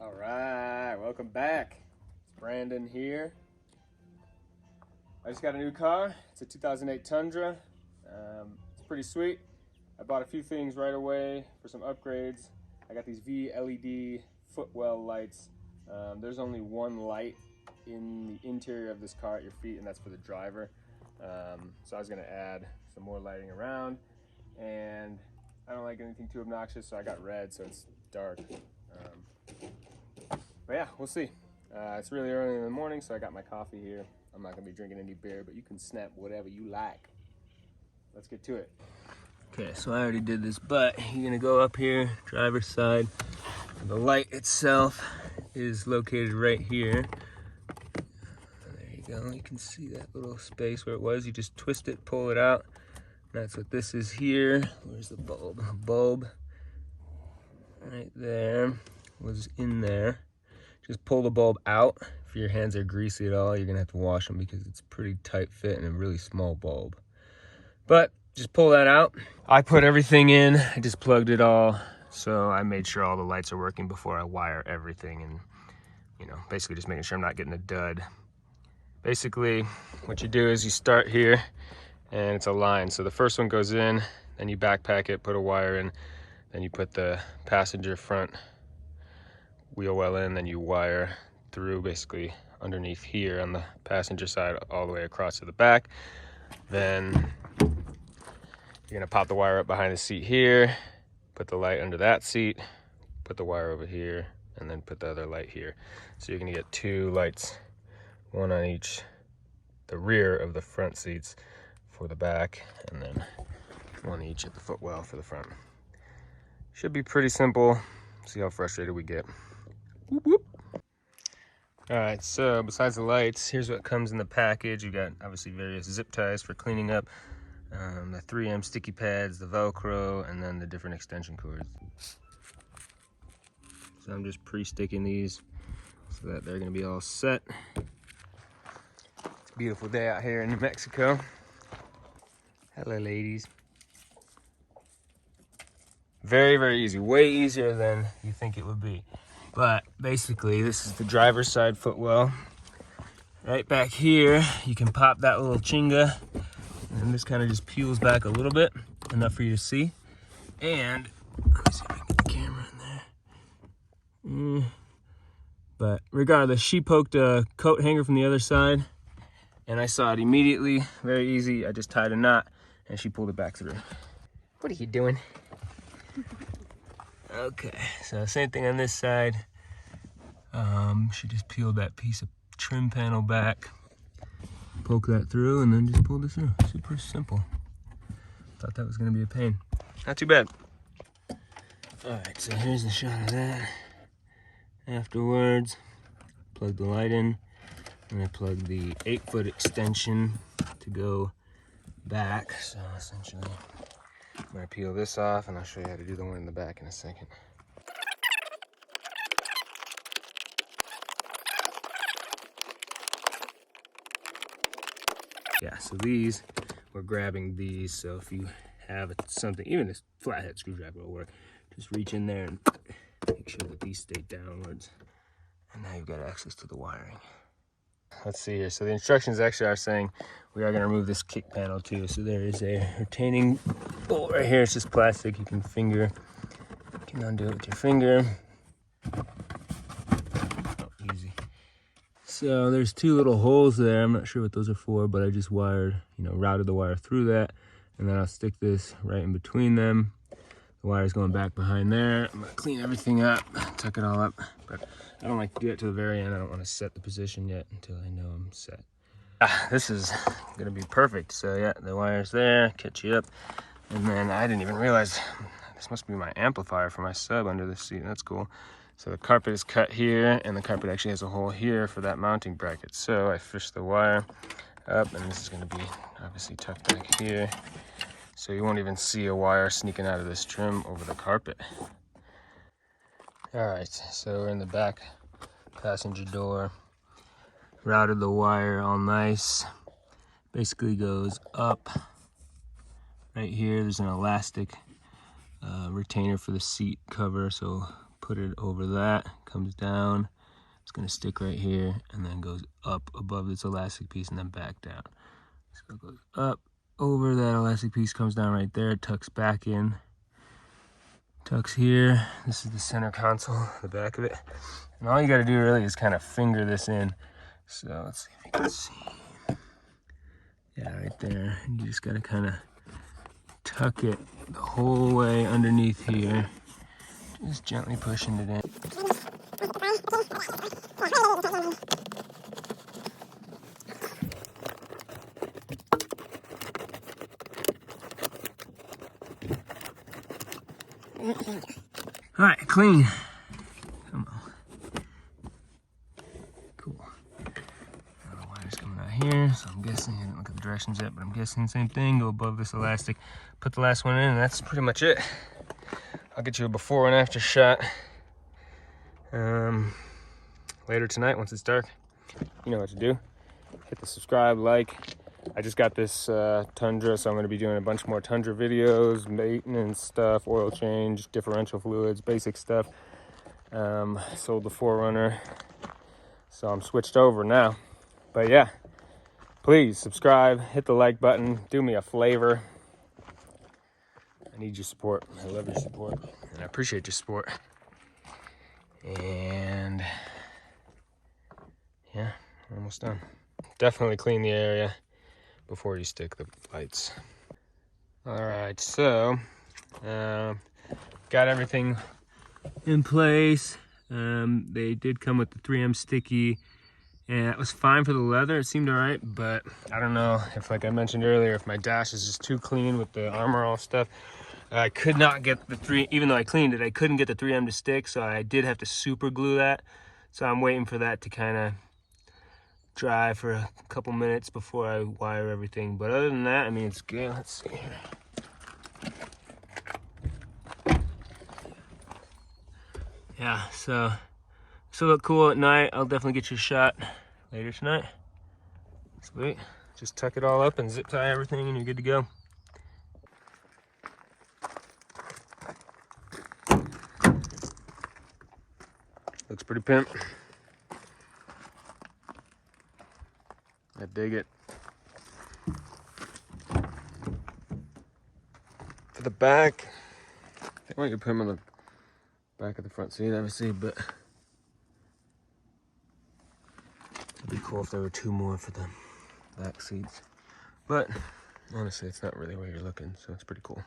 All right, welcome back. It's Brandon here. I just got a new car. It's a 2008 Tundra. It's pretty sweet. I bought a few things right away for some upgrades. I got these VLED footwell lights. There's only one light in the interior of this car at your feet, and that's for the driver. So I was gonna add some more lighting around, and I don't like anything too obnoxious, so I got red, so it's dark. But yeah, we'll see. It's really early in the morning, so I got my coffee here. I'm not gonna be drinking any beer, but you can snap whatever you like. Let's get to it. Okay, so I already did this, but you're gonna go up here, driver's side. The light itself is located right here. There you go, you can see that little space where it was. You just twist it, pull it out. That's what this is here. Where's the bulb? Bulb right there was in there. Just pull the bulb out. If your hands are greasy at all, you're gonna have to wash them because it's pretty tight fit and a really small bulb. But just pull that out. I put everything in, I just plugged it all. So I made sure all the lights are working before I wire everything, and basically just making sure I'm not getting a dud. Basically, what you do is you start here and it's a line. So the first one goes in, then you backpack it, put a wire in, then you put the passenger front wheel well in, then you wire through basically underneath here on the passenger side all the way across to the back. Then you're gonna pop the wire up behind the seat here, put the light under that seat, put the wire over here, and then put the other light here. So you're gonna get two lights, one on each the rear of the front seats for the back, and then one each at the footwell for the front. Should be pretty simple. See how frustrated we get. Whoop, whoop. All right, so besides the lights, here's what comes in the package. You got obviously various zip ties for cleaning up, the 3M sticky pads, the Velcro, and then the different extension cords. So I'm just pre-sticking these so that they're gonna be all set. It's a beautiful day out here in New Mexico. Hello, ladies. Very, very easy, way easier than you think it would be. But basically, this is the driver's side footwell. Right back here, you can pop that little chinga, and this kind of just peels back a little bit, enough for you to see. And let me see if I can get the camera in there. But regardless, she poked a coat hanger from the other side, and I saw it immediately. Very easy. I just tied a knot, and she pulled it back through. What are you doing? Okay, so same thing on this side. She just peeled that piece of trim panel back, poke that through, and then just pulled it through. Super simple. Thought that was gonna be a pain. Not too bad. All right, so here's the shot of that. Afterwards, plug the light in, and I plug the 8-foot extension to go back. So essentially, I'm gonna peel this off, and I'll show you how to do the one in the back in a second. Yeah, so these, we're grabbing these, so if you have something, even a flathead screwdriver will work. Just reach in there and make sure that these stay downwards. And now you've got access to the wiring. Let's see here. So the instructions actually are saying we are going to remove this kick panel too. So there is a retaining bolt right here. It's just plastic. You can undo it with your finger. Oh, easy. So there's two little holes there. I'm not sure what those are for, but I just routed the wire through that, and then I'll stick this right in between them. The wire's going back behind there. I'm gonna clean everything up, tuck it all up, but I don't like to do it to the very end. I don't want to set the position yet until I know I'm set. This is gonna be perfect. So yeah, the wire's there, catch you up. And then I didn't even realize, this must be my amplifier for my sub under the seat. That's cool. So the carpet is cut here, and the carpet actually has a hole here for that mounting bracket. So I fish the wire up, and this is gonna be obviously tucked back here. So you won't even see a wire sneaking out of this trim over the carpet. All right, so we're in the back passenger door. Routed the wire all nice. Basically goes up. Right here, there's an elastic retainer for the seat cover, so put it over that, comes down, it's gonna stick right here, and then goes up above this elastic piece and then back down. So it goes up over that elastic piece, comes down right there, tucks back in, tucks here. This is the center console, the back of it. And all you gotta do really is kind of finger this in. So let's see if you can see. Yeah, right there. And you just gotta kind of tuck it the whole way underneath here. Just gently pushing it in. All right, clean. Come on. Cool. Now the wire's coming out here, so I'm guessing, I didn't look at the directions yet, but I'm guessing same thing, go above this elastic, put the last one in, and that's pretty much it. I'll get you a before and after shot later tonight once it's dark. You know what to do. Hit the subscribe, like. I just got this Tundra, so I'm going to be doing a bunch more Tundra videos, maintenance stuff, oil change, differential fluids, basic stuff. Sold the 4Runner, so I'm switched over now. But yeah, please subscribe, hit the like button, do me a favor. I need your support. I love your support, and I appreciate your support. And yeah, almost done. Definitely clean the area before you stick the lights. All right, so got everything in place. They did come with the 3M sticky, and that was fine for the leather. It seemed all right, but I don't know if, like I mentioned earlier, if my dash is just too clean with the armor all stuff. I could not get the even though I cleaned it, I couldn't get the 3M to stick, so I did have to super glue that. So I'm waiting for that to kind of dry for a couple minutes before I wire everything. But other than that, I mean, it's good. Let's see here. Yeah, so look cool at night. I'll definitely get you a shot later tonight. Sweet. Just tuck it all up and zip tie everything and you're good to go. Looks pretty pimp. I dig it. For the back, I think I could put him on the back of the front seat, obviously, but it'd be cool if there were two more for the back seats. But honestly, it's not really where you're looking, so it's pretty cool.